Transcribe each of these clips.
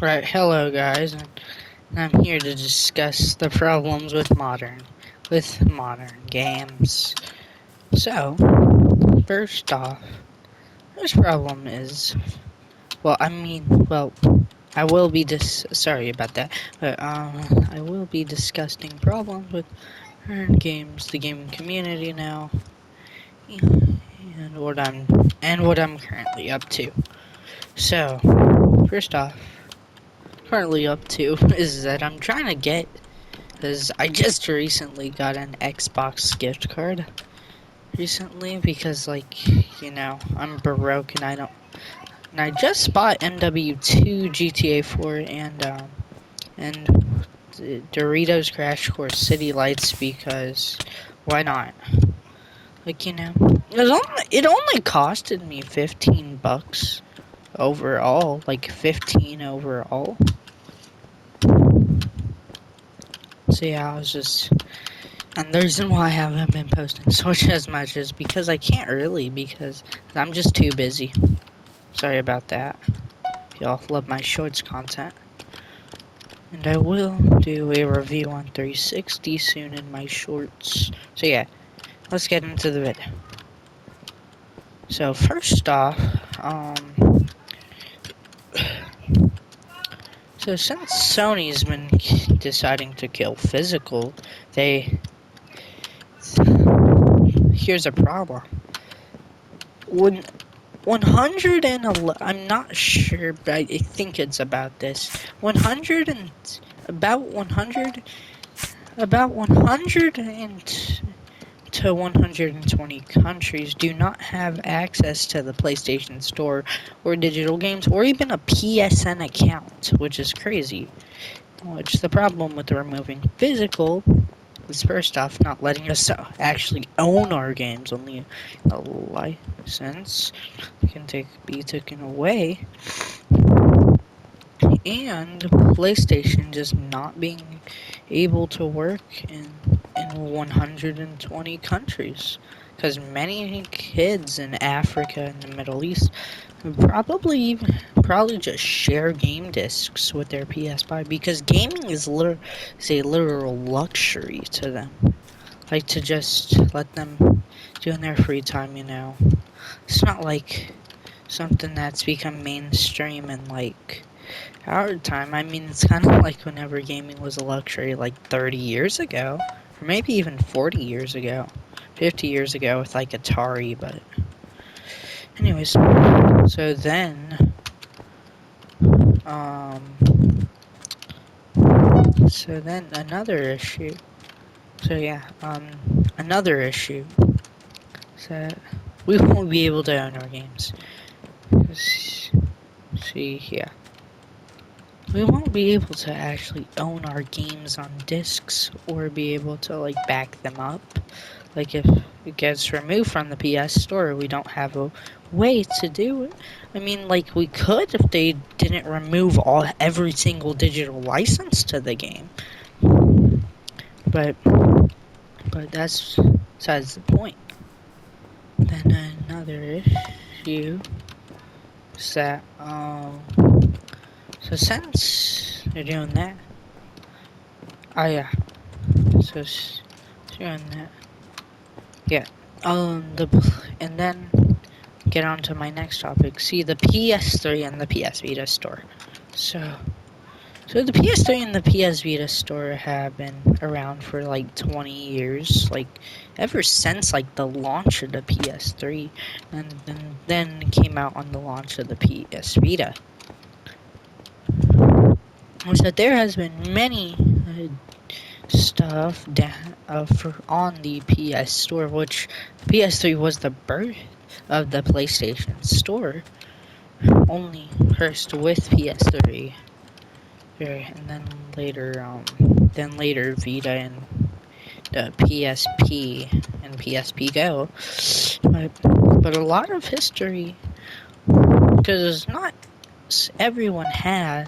Right, hello guys, and I'm here to discuss the problems with modern games. So, first off, this problem is, well, I will be sorry about that, but I will be discussing problems with modern games, the gaming community now, and what I'm currently up to. So, first off, currently up to is that I'm trying to get. Because I just recently got an Xbox gift card. Recently, because, I'm broke and I don't. And I just bought MW2, GTA 4, and Doritos Crash Course City Lights because why not? It only costed me $15 overall, like 15 overall. So yeah, and the reason why I haven't been posting Switch as much is because I can't really, because I'm just too busy. Sorry about that. Y'all love my shorts content. And I will do a review on 360 soon in my shorts. So yeah, let's get into the video. So first off, so since Sony's been deciding to kill physical, here's a problem. When 111, I'm not sure, but I think it's about this. 100 and about 100 to 120 countries do not have access to the PlayStation Store or digital games or even a PSN account, which is crazy. Which the problem with removing physical is first off not letting us actually own our games, only a license can be taken away, and PlayStation just not being able to work in 120 countries, because many kids in Africa and the Middle East probably just share game discs with their PS5 because gaming is a literal luxury to them. Like, to just let them do in their free time, It's not like something that's become mainstream in like our time. I mean, it's kind of like whenever gaming was a luxury like 30 years ago, or maybe even 40 years ago, 50 years ago with like Atari, but anyways, so then, another issue. So yeah, another issue is that we won't be able to own our games. See, yeah. We won't be able to actually own our games on discs or be able to, like, back them up. Like, if it gets removed from the PS Store, we don't have a way to do it. I mean, like, we could if they didn't remove every single digital license to the game. But that's besides the point. Then another issue is that, so since they're doing that, yeah, so doing that, yeah, and then get on to my next topic. See, the PS3 and the PS Vita store. So the PS3 and the PS Vita store have been around for like 20 years, like ever since like the launch of the PS3, and then came out on the launch of the PS Vita. So there has been many stuff on the PS Store, which PS3 was the birth of the PlayStation Store. Only first with PS3, and then later Vita and the PSP and PSP Go. But a lot of history, because not everyone has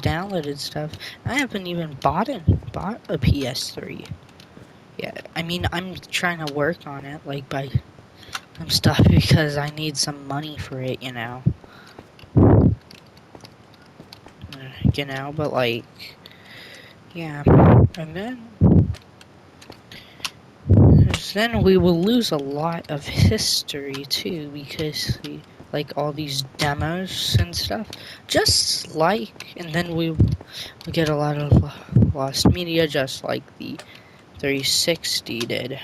downloaded stuff. I haven't even bought a PS3 yet. I mean, I'm trying to work on it, like by some stuff, because I need some money for it, you know, but like, yeah, and then we will lose a lot of history too, because like all these demos and stuff, just like, and then we get a lot of lost media, just like the 360 did.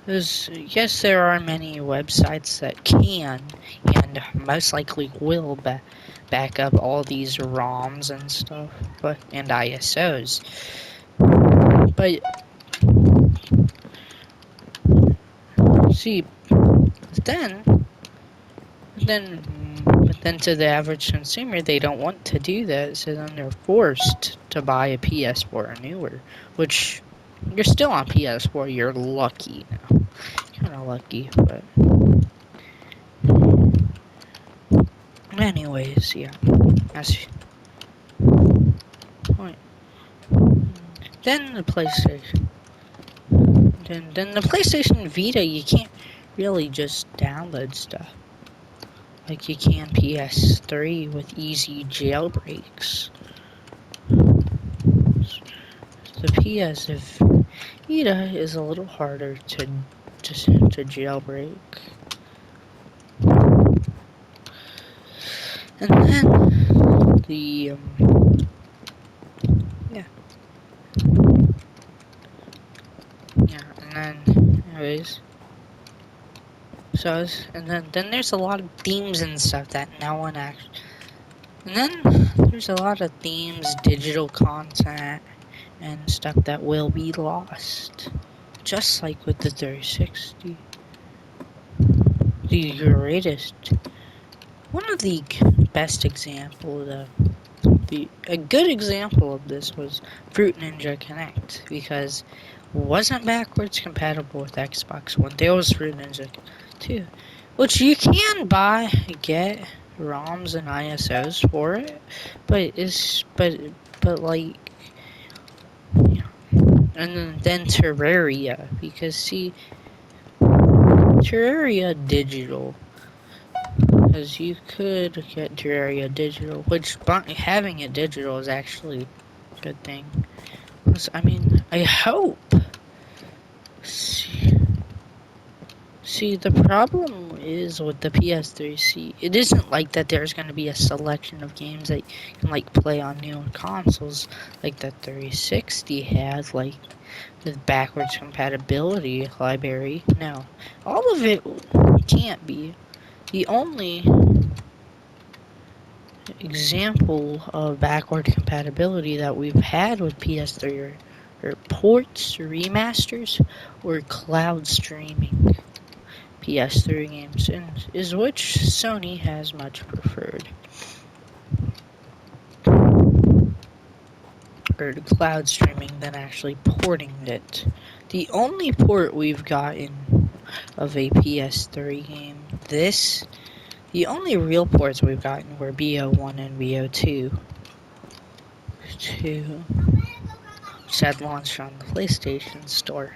Yes, there are many websites that can and most likely will back up all these ROMs and stuff, and ISOs. But see, then then but then to the average consumer, they don't want to do that, so then they're forced to buy a PS4 or newer, which you're still on PS4. You're lucky now, kind of lucky, but. Anyways, yeah. That's point. Then the PlayStation. Then the PlayStation Vita, you can't really just download stuff like you can PS3 with easy jailbreaks. The PS Vita is a little harder to jailbreak. And then the and then anyways. So and then there's a lot of themes and stuff that no one actually. And then there's a lot of themes, digital content, and stuff that will be lost. Just like with the 360. The greatest. One of the best examples of a good example of this was Fruit Ninja Connect, because it wasn't backwards compatible with Xbox One. There was Fruit Ninja 2, which you can get ROMs and ISOs for it, but like, yeah. And then Terraria, because see, Terraria Digital, because you could get Terraria Digital, which having it digital is actually a good thing. I mean, I hope. See, the problem is with the PS3. See, it isn't like that there's going to be a selection of games that you can like play on newer consoles like the 360 has, like the backwards compatibility library. No, all of it can't be. The only example of backward compatibility that we've had with PS3 or ports, remasters, or cloud streaming PS3 games, and is which Sony has much preferred. Or cloud streaming than actually porting it. The only port we've gotten of a PS3 game, the only real ports we've gotten were BO1 and BO2. Which had launched on the PlayStation Store.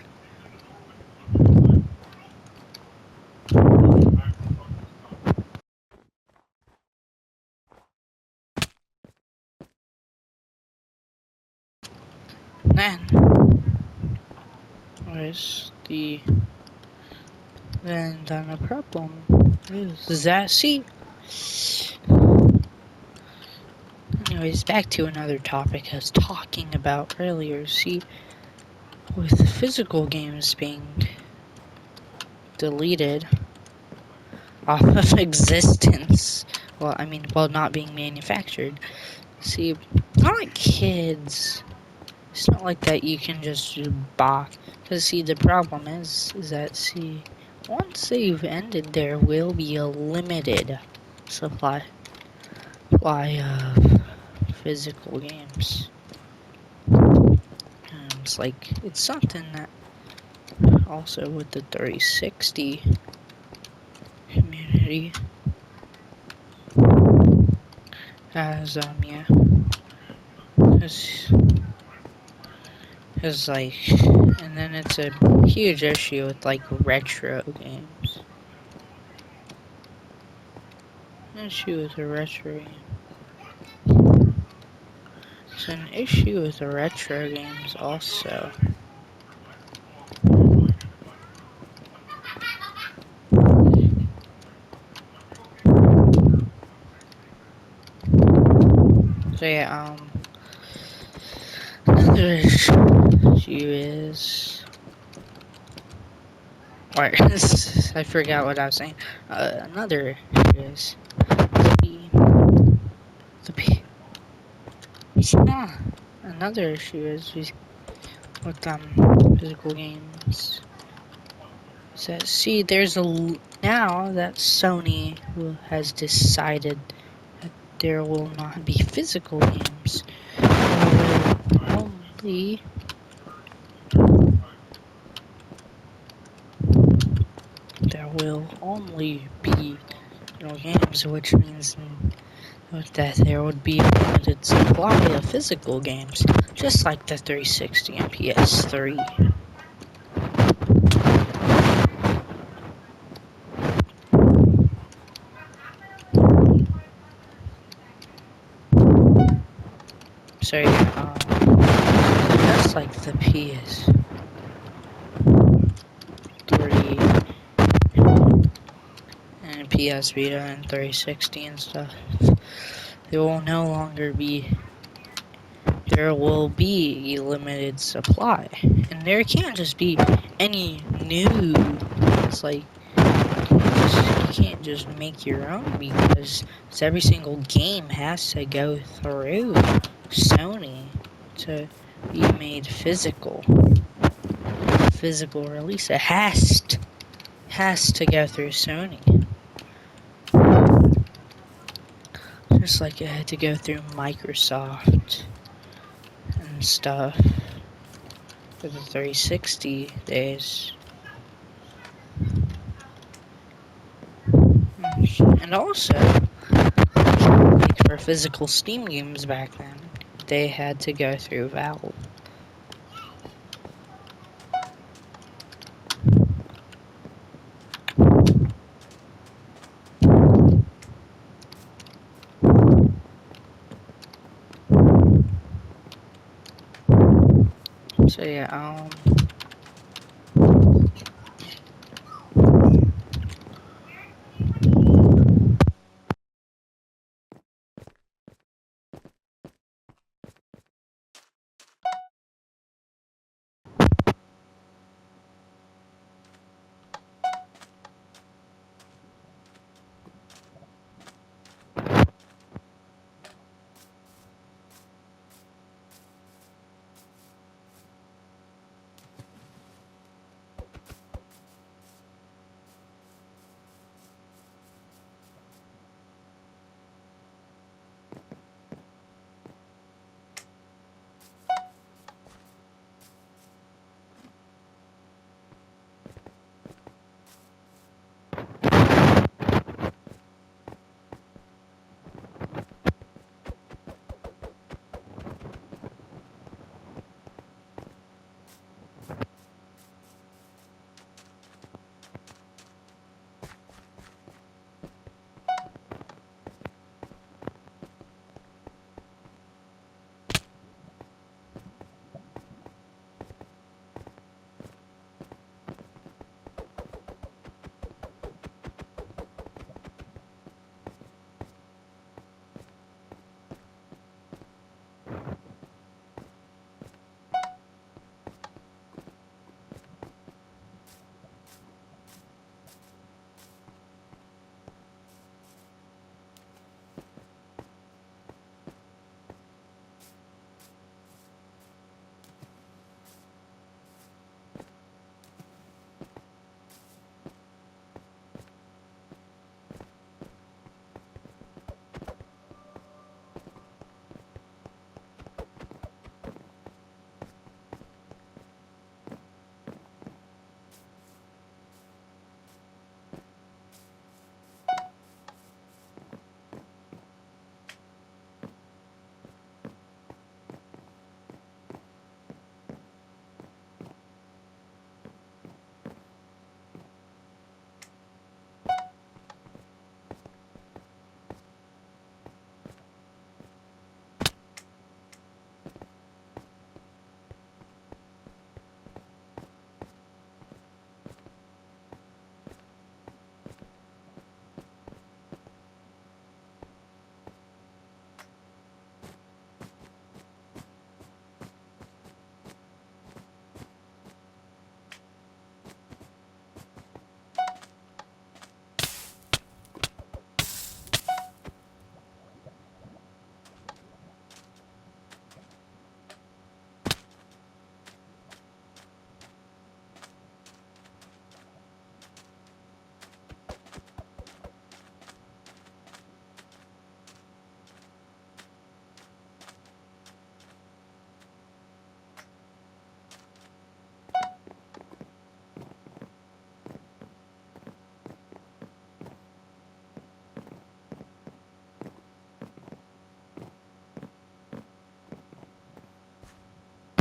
Then the problem is that, see, anyways, back to another topic I was talking about earlier. See, with physical games being deleted off of existence, not being manufactured. See, not like kids. It's not like that you can just buy. Because, see, the problem is that, see, once they've ended, there will be a limited supply of physical games. It's something that also with the 360 community has, Cause and then it's a huge issue with retro games. issue with the retro game. It's an issue with the retro games also. So yeah, another issue is, or I forgot what I was saying. Another issue is the it's not. Another issue is with physical games. So see, now that Sony has decided that there will not be physical games. Only there will only be games, which means that there would be a limited supply of physical games, just like the 360 and PS3. So just like the PS3 and PS Vita and 360 and stuff, there will no longer be. There will be a limited supply, and there can't just be any new. It's like you can't just make your own because every single game has to go through Sony to be made physical release. It has to go through Sony, just like it had to go through Microsoft and stuff for the 360 days. And also, like for physical Steam games back then, they had to go through Valve. So yeah,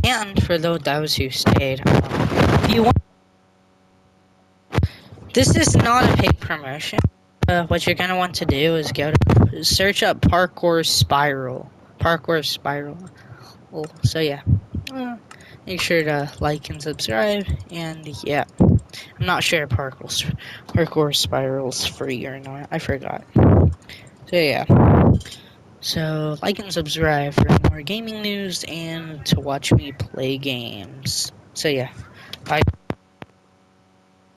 And for those who stayed, if you want, this is not a paid promotion. What you're gonna want to do is go to search up Parkour Spiral. Parkour Spiral. Well, so yeah, make sure to like and subscribe. And yeah, I'm not sure Parkour Spiral's free or not. I forgot. So yeah. So like and subscribe for more gaming news and to watch me play games. So yeah, bye.